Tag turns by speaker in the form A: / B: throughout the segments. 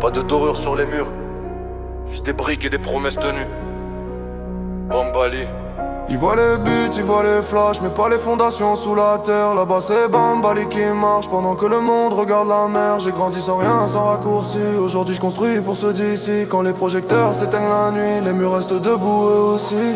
A: Pas de dorure sur les murs, juste des briques et des promesses tenues. Bambali.
B: Ils voient les buts, ils voient les flashs, mais pas les fondations sous la terre. Là-bas c'est Bambali qui marche pendant que le monde regarde la mer. J'ai grandi sans rien, sans raccourci. Aujourd'hui je construis pour ceux d'ici. Quand les projecteurs s'éteignent la nuit, les murs restent debout eux aussi.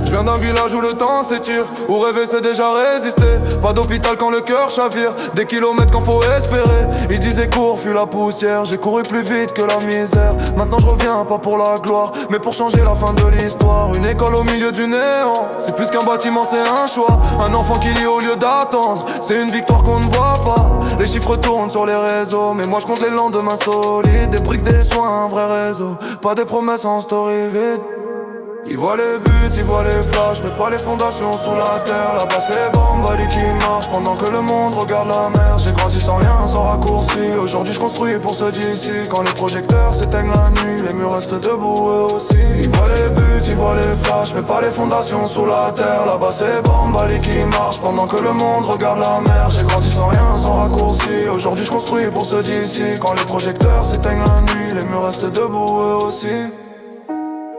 B: Je viens d'un village où le temps s'étire, où rêver c'est déjà résister. Pas d'hôpital quand le cœur chavire, des kilomètres quand faut espérer. Ils disaient cours, fut la poussière, j'ai couru plus vite que la misère. Maintenant je reviens pas pour la gloire, mais pour changer la fin de l'histoire. Une école au milieu du néant, c'est plus qu'un bâtiment, c'est un choix. Un enfant qui lit au lieu d'attendre, c'est une victoire qu'on ne voit pas. Les chiffres tournent sur les réseaux, mais moi je compte les lendemains solides. Des briques, des soins, un vrai réseau, pas des promesses en story vide. Ils voient les buts, ils voient les flashs, mais pas les fondations sous la terre. Là-bas c'est Bambali qui marche pendant que le monde regarde la mer. J'ai grandi sans rien, sans raccourci. Aujourd'hui je construis pour ceux d'ici. Quand les projecteurs s'éteignent la nuit, les murs restent debout eux aussi. Ils voient les buts, ils voient les flashs, mais pas les fondations sous la terre. Là-bas c'est Bambali qui marche pendant que le monde regarde la mer. J'ai grandi sans rien, sans raccourci. Aujourd'hui je construis pour ceux d'ici. Quand les projecteurs s'éteignent la nuit, les murs restent debout eux aussi.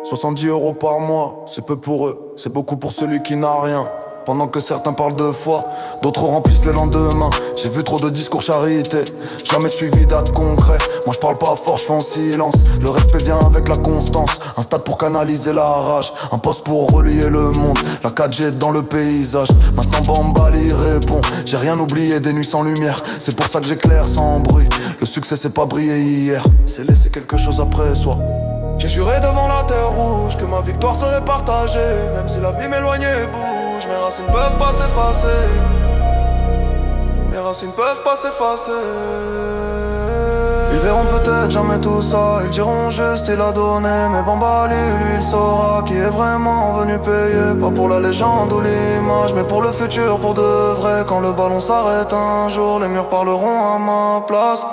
B: 70 € par mois, c'est peu pour eux, c'est beaucoup pour celui qui n'a rien. Pendant que certains parlent de foi, d'autres remplissent les lendemains. J'ai vu trop de discours charité, jamais suivi d'actes concrets. Moi je parle pas fort, je fais en silence. Le respect vient avec la constance. Un stade pour canaliser la rage, un poste pour relier le monde. La 4G est dans le paysage, maintenant Bambali répond. J'ai rien oublié des nuits sans lumière, c'est pour ça que j'éclaire sans bruit. Le succès c'est pas briller hier, c'est laisser quelque chose après soi. J'ai juré devant la terre rouge que ma victoire serait partagée. Même si la vie m'éloignait et bouge, mes racines peuvent pas s'effacer. Mes racines peuvent pas s'effacer. Ils verront peut-être jamais tout ça, ils diront juste il a donné. Mais Bambali, lui il saura qui est vraiment venu payer. Pas pour la légende ou l'image, mais pour le futur, pour de vrai. Quand le ballon s'arrête un jour, les murs parleront à ma place.